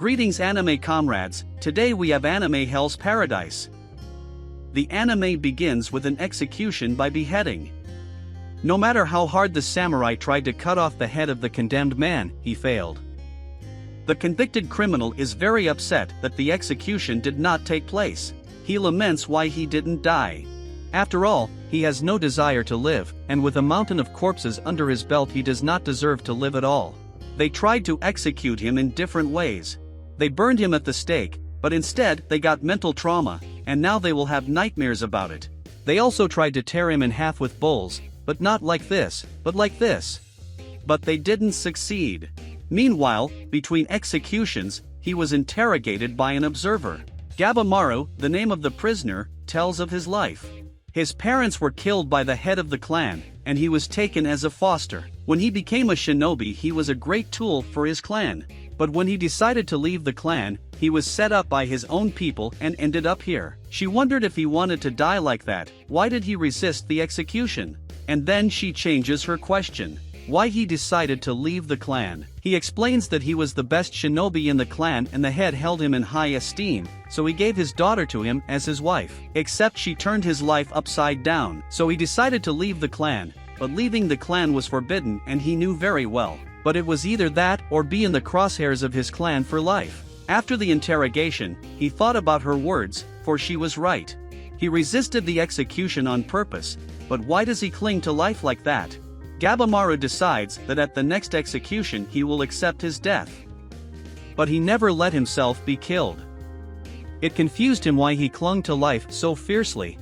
Greetings anime comrades, today we have Anime Hell's Paradise. The anime begins with an execution by beheading. No matter how hard the samurai tried to cut off the head of the condemned man, he failed. The convicted criminal is very upset that the execution did not take place. He laments why he didn't die. After all, he has no desire to live, and with a mountain of corpses under his belt he does not deserve to live at all. They tried to execute him in different ways. They burned him at the stake, but instead they got mental trauma, and now they will have nightmares about it. They also tried to tear him in half with bowls, but not like this, but like this. But they didn't succeed. Meanwhile, between executions, he was interrogated by an observer. Gabimaru, the name of the prisoner, tells of his life. His parents were killed by the head of the clan, and he was taken as a foster. When he became a shinobi, he was a great tool for his clan. But when he decided to leave the clan, he was set up by his own people and ended up here. She wondered if he wanted to die like that. Why did he resist the execution? And then she changes her question. Why he decided to leave the clan. He explains that he was the best shinobi in the clan and the head held him in high esteem, so he gave his daughter to him as his wife. Except she turned his life upside down, so he decided to leave the clan, but leaving the clan was forbidden and he knew very well. But it was either that or be in the crosshairs of his clan for life. After the interrogation, he thought about her words, for she was right. He resisted the execution on purpose, but why does he cling to life like that? Gabimaru decides that at the next execution he will accept his death. But he never let himself be killed. It confused him why he clung to life so fiercely.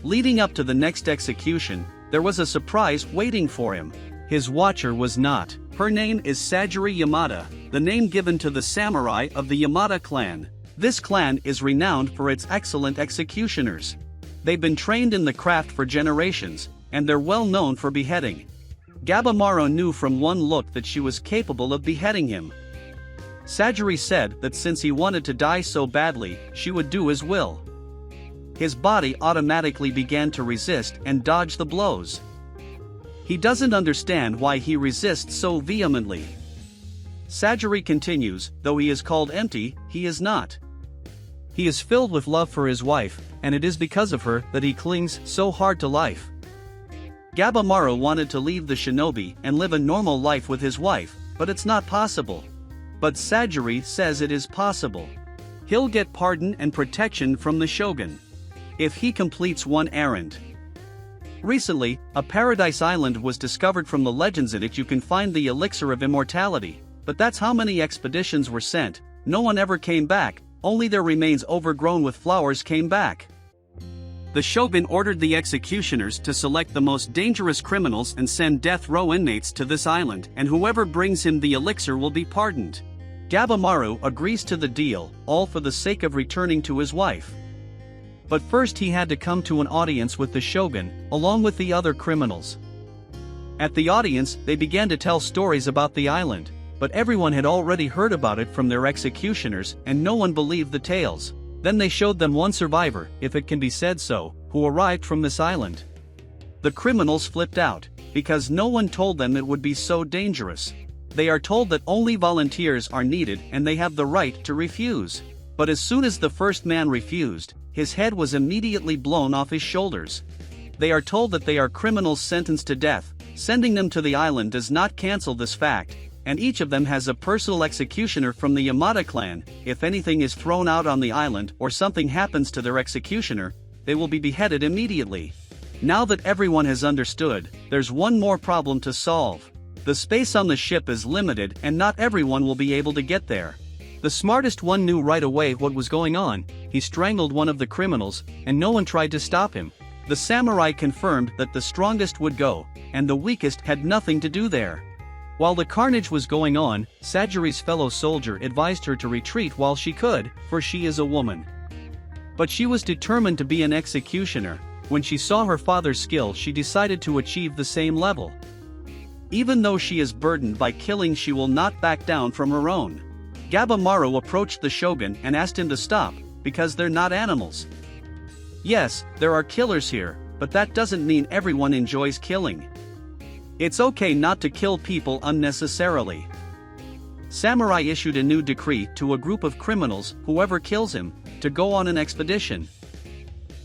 Leading up to the next execution, there was a surprise waiting for him. His watcher was not. Her name is Sajiri Yamada, the name given to the samurai of the Yamada clan. This clan is renowned for its excellent executioners. They've been trained in the craft for generations, and they're well known for beheading. Gabimaru knew from one look that she was capable of beheading him. Sajiri said that since he wanted to die so badly, she would do his will. His body automatically began to resist and dodge the blows. He doesn't understand why he resists so vehemently. Sajiri continues, though he is called empty, he is not. He is filled with love for his wife, and it is because of her that he clings so hard to life. Gabimaru wanted to leave the shinobi and live a normal life with his wife, but it's not possible. But Sajiri says it is possible. He'll get pardon and protection from the shogun if he completes one errand. Recently, a paradise island was discovered from the legends in it. You can find the elixir of immortality, but that's how many expeditions were sent, no one ever came back, only their remains overgrown with flowers came back. The shogun ordered the executioners to select the most dangerous criminals and send death row inmates to this island, and whoever brings him the elixir will be pardoned. Gabimaru agrees to the deal, all for the sake of returning to his wife. But first he had to come to an audience with the shogun, along with the other criminals. At the audience, they began to tell stories about the island, but everyone had already heard about it from their executioners, and no one believed the tales. Then they showed them one survivor, if it can be said so, who arrived from this island. The criminals flipped out, because no one told them it would be so dangerous. They are told that only volunteers are needed and they have the right to refuse. But as soon as the first man refused, his head was immediately blown off his shoulders. They are told that they are criminals sentenced to death. Sending them to the island does not cancel this fact, and each of them has a personal executioner from the Yamada clan. If anything is thrown out on the island or something happens to their executioner, they will be beheaded immediately. Now that everyone has understood, there's one more problem to solve. The space on the ship is limited and not everyone will be able to get there. The smartest one knew right away what was going on. He strangled one of the criminals, and no one tried to stop him. The samurai confirmed that the strongest would go, and the weakest had nothing to do there. While the carnage was going on, Sajiri's fellow soldier advised her to retreat while she could, for she is a woman. But she was determined to be an executioner. When she saw her father's skill, she decided to achieve the same level. Even though she is burdened by killing, she will not back down from her own. Gabimaru approached the shogun and asked him to stop, because they're not animals. Yes, there are killers here, but that doesn't mean everyone enjoys killing. It's okay not to kill people unnecessarily. samurai issued a new decree to a group of criminals, whoever kills him, to go on an expedition.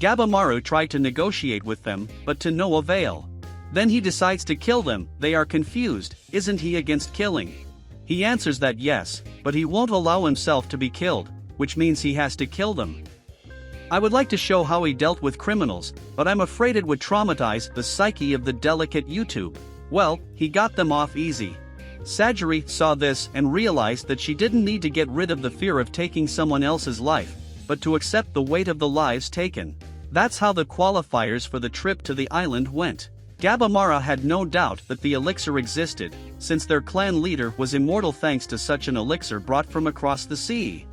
Gabamaru tried to negotiate with them, but to no avail. Then he decides to kill them. They are confused. Isn't he against killing? He answers that yes, but he won't allow himself to be killed, which means he has to kill them. I would like to show how he dealt with criminals, but I'm afraid it would traumatize the psyche of the delicate YouTube. Well, he got them off easy. Sajiri saw this and realized that she didn't need to get rid of the fear of taking someone else's life, but to accept the weight of the lives taken. That's how the qualifiers for the trip to the island went. Gabamara had no doubt that the elixir existed, since their clan leader was immortal thanks to such an elixir brought from across the sea.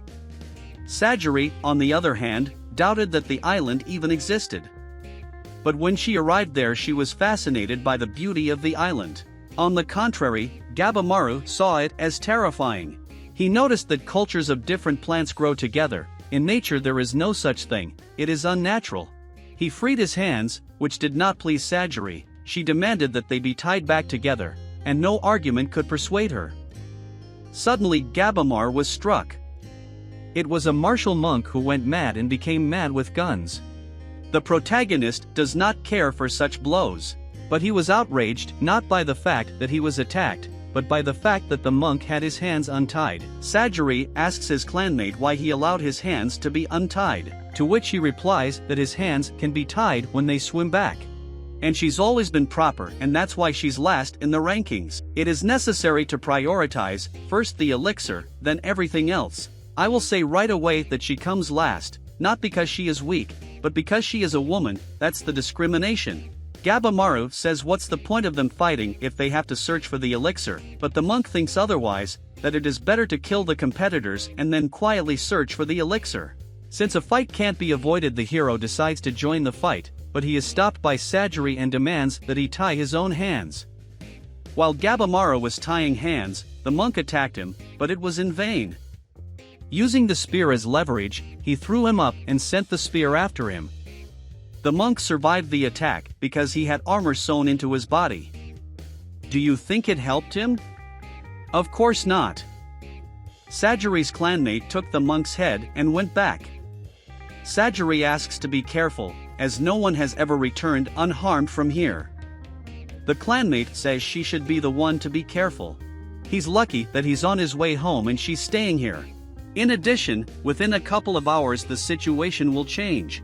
Sajiri, on the other hand, doubted that the island even existed. But when she arrived there, she was fascinated by the beauty of the island. On the contrary, Gabamaru saw it as terrifying. He noticed that cultures of different plants grow together. In nature there is no such thing, it is unnatural. He freed his hands, which did not please Sajiri. She demanded that they be tied back together, and no argument could persuade her. Suddenly Gabamar was struck. It was a martial monk who went mad and became mad with guns. The protagonist does not care for such blows, but he was outraged not by the fact that he was attacked, but by the fact that the monk had his hands untied. Sajiri asks his clanmate why he allowed his hands to be untied, to which he replies that his hands can be tied when they swim back. And she's always been proper, and that's why she's last in the rankings. It is necessary to prioritize, first the elixir, then everything else. I will say right away that she comes last, not because she is weak, but because she is a woman. That's the discrimination. Gabamaru says what's the point of them fighting if they have to search for the elixir, but the monk thinks otherwise, that it is better to kill the competitors and then quietly search for the elixir. Since a fight can't be avoided, the hero decides to join the fight, but he is stopped by Sajiri and demands that he tie his own hands. While Gabamaru was tying hands, the monk attacked him, but it was in vain. Using the spear as leverage, he threw him up and sent the spear after him. The monk survived the attack because he had armor sewn into his body. Do you think it helped him? Of course not. Sajiri's clanmate took the monk's head and went back. Sajiri asks to be careful, as no one has ever returned unharmed from here. The clanmate says she should be the one to be careful. He's lucky that he's on his way home and she's staying here. In addition, within a couple of hours the situation will change.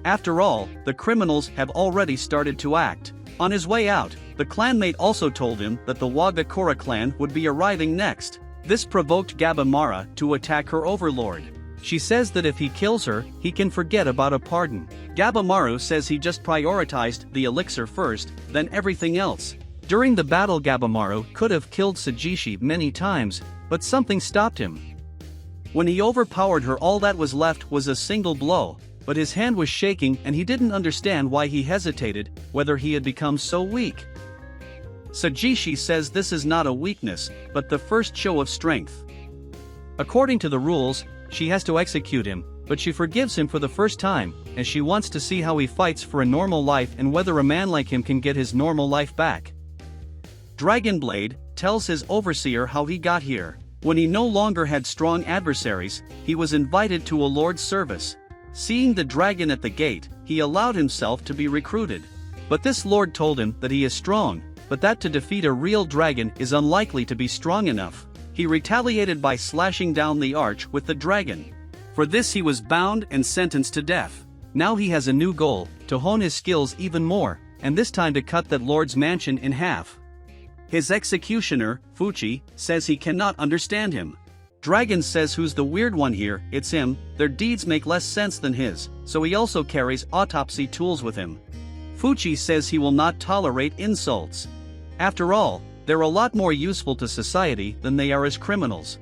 After all, the criminals have already started to act. On his way out, the clanmate also told him that the Wagakura clan would be arriving next. This provoked Gabamara to attack her overlord. She says that if he kills her, he can forget about a pardon. Gabamaru says he just prioritized the elixir first, then everything else. During the battle, Gabamaru could have killed Sajishi many times, but something stopped him. When he overpowered her, all that was left was a single blow, but his hand was shaking and he didn't understand why he hesitated, whether he had become so weak. Sajishi says this is not a weakness, but the first show of strength. According to the rules, she has to execute him, but she forgives him for the first time, as she wants to see how he fights for a normal life and whether a man like him can get his normal life back. Dragonblade tells his overseer how he got here. When he no longer had strong adversaries, he was invited to a lord's service. Seeing the dragon at the gate, he allowed himself to be recruited. But this lord told him that he is strong, but that to defeat a real dragon is unlikely to be strong enough. He retaliated by slashing down the arch with the dragon. For this he was bound and sentenced to death. Now he has a new goal, to hone his skills even more, and this time to cut that lord's mansion in half. His executioner, Fuchi, says he cannot understand him. Dragon says who's the weird one here, it's him. Their deeds make less sense than his, so he also carries autopsy tools with him. Fuchi says he will not tolerate insults. After all, they're a lot more useful to society than they are as criminals.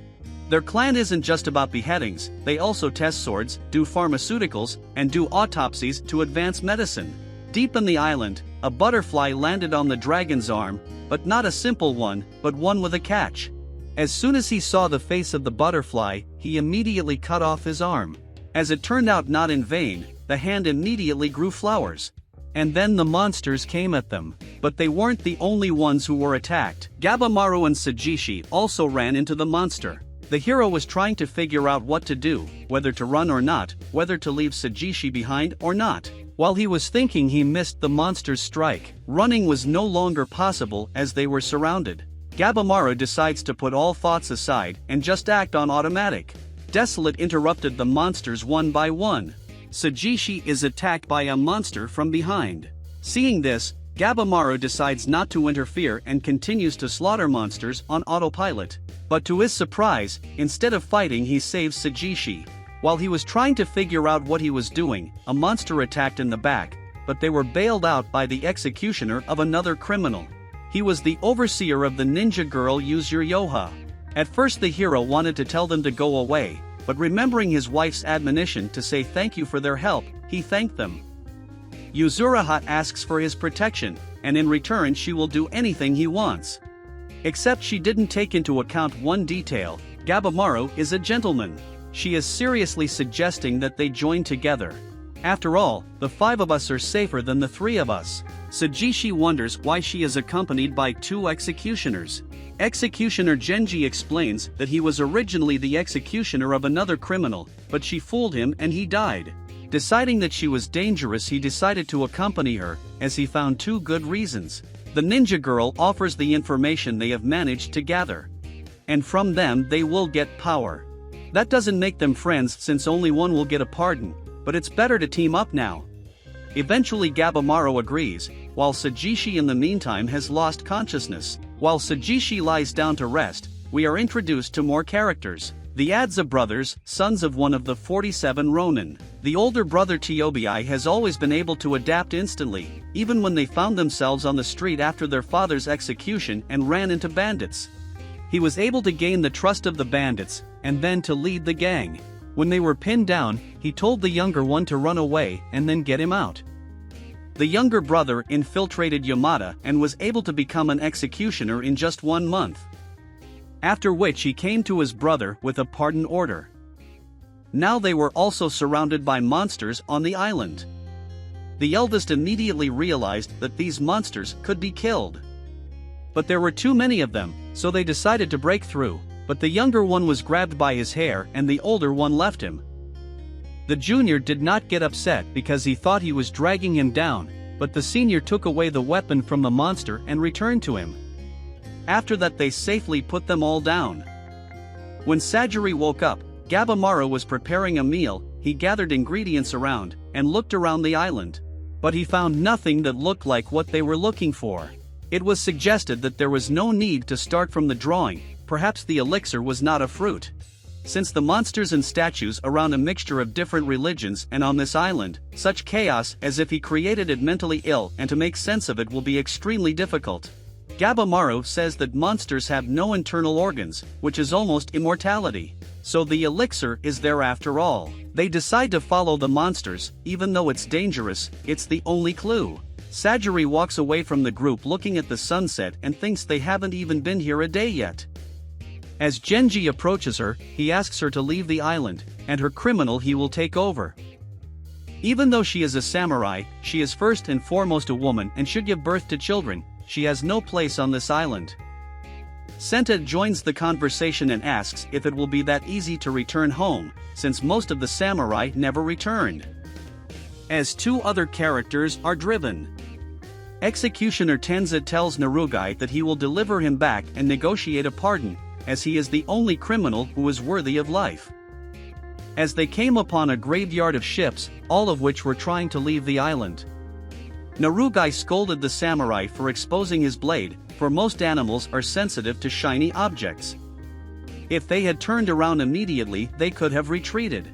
Their clan isn't just about beheadings, they also test swords, do pharmaceuticals, and do autopsies to advance medicine. Deep in the island, a butterfly landed on the dragon's arm, but not a simple one, but one with a catch. As soon as he saw the face of the butterfly, he immediately cut off his arm. As it turned out, not in vain, the hand immediately grew flowers. And then the monsters came at them. But they weren't the only ones who were attacked. Gabimaru and Sajishi also ran into the monster. The hero was trying to figure out what to do, whether to run or not, whether to leave Sajishi behind or not. While he was thinking, he missed the monster's strike. Running was no longer possible as they were surrounded. Gabimaru decides to put all thoughts aside and just act on automatic. Desolate interrupted the monsters one by one. Sajishi is attacked by a monster from behind. Seeing this, Gabimaru decides not to interfere and continues to slaughter monsters on autopilot. But to his surprise, instead of fighting, he saves Sajishi. While he was trying to figure out what he was doing, a monster attacked in the back, but they were bailed out by the executioner of another criminal. He was the overseer of the ninja girl Yuzuru. At first the hero wanted to tell them to go away, but remembering his wife's admonition to say thank you for their help, he thanked them. Yuzuru asks for his protection, and in return she will do anything he wants. Except she didn't take into account one detail: Gabimaru is a gentleman. She is seriously suggesting that they join together. After all, the 5 of us are safer than the 3 of us. Sajishi wonders why she is accompanied by 2 executioners. Executioner Genji explains that he was originally the executioner of another criminal, but she fooled him and he died. Deciding that she was dangerous, he decided to accompany her, as he found 2 good reasons. The ninja girl offers the information they have managed to gather. And from them they will get power. That doesn't make them friends since only one will get a pardon, but it's better to team up now. Eventually Gabimaru agrees, while Sajishi in the meantime has lost consciousness. While Sajishi lies down to rest, we are introduced to more characters. The Adza brothers, sons of one of the 47 Ronin. The older brother Tiobi has always been able to adapt instantly, even when they found themselves on the street after their father's execution and ran into bandits. He was able to gain the trust of the bandits, and then to lead the gang. When they were pinned down, he told the younger one to run away and then get him out. The younger brother infiltrated Yamada and was able to become an executioner in just 1 month. After which he came to his brother with a pardon order. Now they were also surrounded by monsters on the island. The eldest immediately realized that these monsters could be killed. But there were too many of them, so they decided to break through. But the younger one was grabbed by his hair and the older one left him. The junior did not get upset because he thought he was dragging him down, but the senior took away the weapon from the monster and returned to him. After that they safely put them all down. When Sajiri woke up, Gabimaru was preparing a meal. He gathered ingredients around and looked around the island. But he found nothing that looked like what they were looking for. It was suggested that there was no need to start from the drawing. Perhaps the elixir was not a fruit. Since the monsters and statues around a mixture of different religions, and on this island, such chaos as if he created it mentally ill, and to make sense of it will be extremely difficult. Gabimaru says that monsters have no internal organs, which is almost immortality. So the elixir is there after all. They decide to follow the monsters, even though it's dangerous, it's the only clue. Sajiri walks away from the group looking at the sunset and thinks they haven't even been here a day yet. As Genji approaches her, he asks her to leave the island, and her criminal he will take over. Even though she is a samurai, she is first and foremost a woman and should give birth to children. She has no place on this island. Senta joins the conversation and asks if it will be that easy to return home, since most of the samurai never returned. As 2 other characters are driven. Executioner Tenza tells Nurugai that he will deliver him back and negotiate a pardon, as he is the only criminal who is worthy of life. As they came upon a graveyard of ships, all of which were trying to leave the island. Nurugai scolded the samurai for exposing his blade, for most animals are sensitive to shiny objects. If they had turned around immediately, they could have retreated.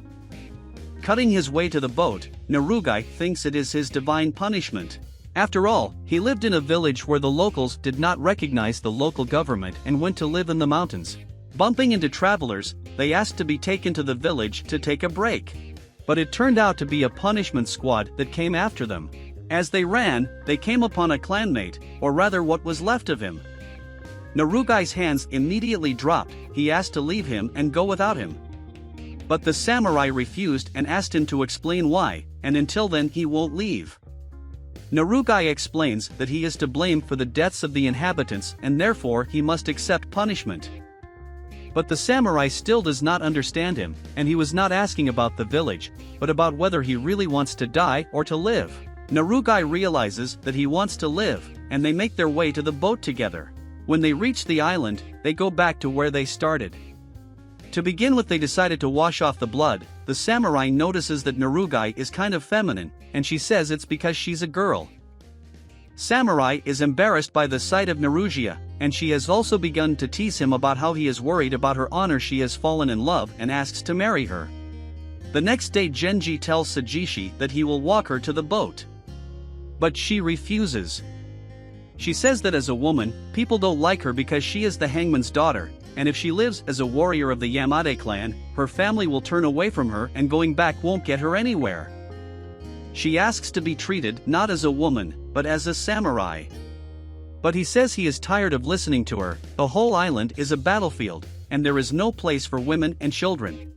Cutting his way to the boat, Nurugai thinks it is his divine punishment. After all, he lived in a village where the locals did not recognize the local government and went to live in the mountains. Bumping into travelers, they asked to be taken to the village to take a break. But it turned out to be a punishment squad that came after them. As they ran, they came upon a clanmate, or rather what was left of him. Narugai's hands immediately dropped. He asked to leave him and go without him. But the samurai refused and asked him to explain why, and until then he won't leave. Nurugai explains that he is to blame for the deaths of the inhabitants and therefore he must accept punishment. But the samurai still does not understand him, and he was not asking about the village, but about whether he really wants to die or to live. Nurugai realizes that he wants to live, and they make their way to the boat together. When they reach the island, they go back to where they started. To begin with, they decided to wash off the blood. The samurai notices that Nurugai is kind of feminine, and she says it's because she's a girl. Samurai is embarrassed by the sight of Narugia, and she has also begun to tease him about how he is worried about her honor. She has fallen in love and asks to marry her. The next day Genji tells Sajishi that he will walk her to the boat. But she refuses. She says that as a woman, people don't like her because she is the hangman's daughter, and if she lives as a warrior of the Yamade clan, her family will turn away from her and going back won't get her anywhere. She asks to be treated not as a woman, but as a samurai. But he says he is tired of listening to her. The whole island is a battlefield, and there is no place for women and children.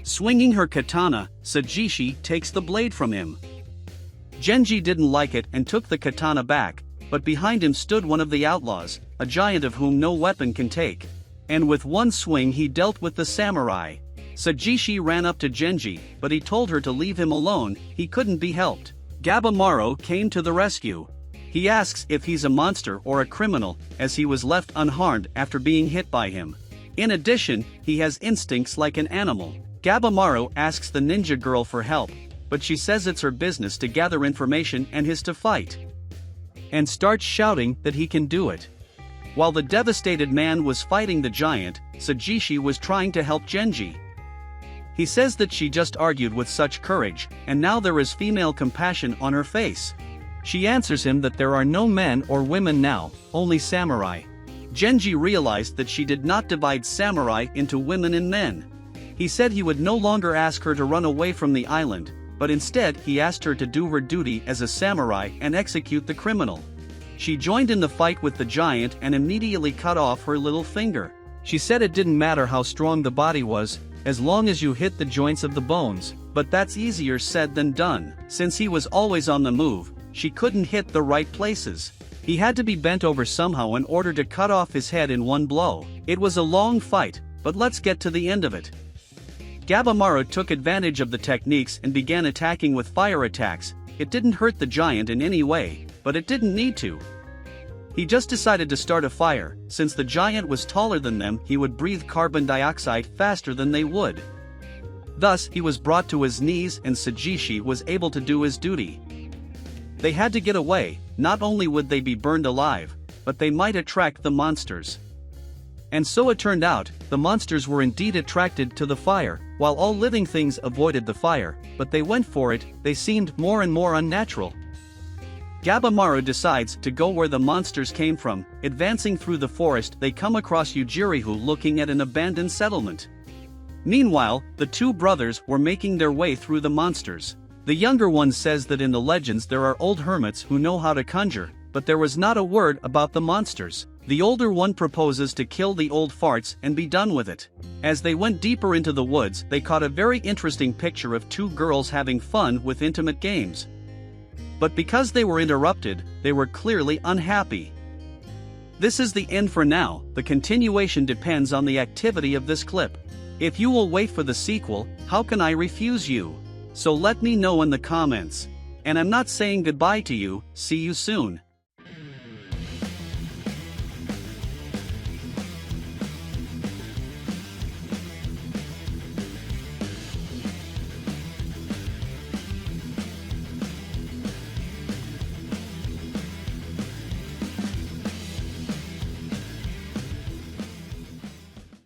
Swinging her katana, Sajishi takes the blade from him. Genji didn't like it and took the katana back, but behind him stood one of the outlaws, a giant of whom no weapon can take. And with one swing he dealt with the samurai. Sajishi ran up to Genji, but he told her to leave him alone, he couldn't be helped. Gabamaro came to the rescue. He asks if he's a monster or a criminal, as he was left unharmed after being hit by him. In addition, he has instincts like an animal. Gabamaro asks the ninja girl for help, but she says it's her business to gather information and his to fight. And starts shouting that he can do it. While the devastated man was fighting the giant, Sajishi was trying to help Genji. He says that she just argued with such courage, and now there is female compassion on her face. She answers him that there are no men or women now, only samurai. Genji realized that she did not divide samurai into women and men. He said he would no longer ask her to run away from the island, but instead he asked her to do her duty as a samurai and execute the criminal. She joined in the fight with the giant and immediately cut off her little finger. She said it didn't matter how strong the body was, as long as you hit the joints of the bones, but that's easier said than done. Since he was always on the move, she couldn't hit the right places. He had to be bent over somehow in order to cut off his head in one blow. It was a long fight, but let's get to the end of it. Gabamaro took advantage of the techniques and began attacking with fire attacks. It didn't hurt the giant in any way, but it didn't need to. He just decided to start a fire. Since the giant was taller than them, he would breathe carbon dioxide faster than they would. Thus, he was brought to his knees and Sajishi was able to do his duty. They had to get away. Not only would they be burned alive, but they might attract the monsters. And so it turned out, the monsters were indeed attracted to the fire, while all living things avoided the fire, but they went for it. They seemed more and more unnatural. Gabamaro decides to go where the monsters came from. Advancing through the forest, they come across Yujirihu looking at an abandoned settlement. Meanwhile, the two brothers were making their way through the monsters. The younger one says that in the legends there are old hermits who know how to conjure, but there was not a word about the monsters. The older one proposes to kill the old farts and be done with it. As they went deeper into the woods, they caught a very interesting picture of two girls having fun with intimate games. But because they were interrupted, they were clearly unhappy. This is the end for now. The continuation depends on the activity of this clip. If you will wait for the sequel, how can I refuse you? So let me know in the comments. And I'm not saying goodbye to you, see you soon.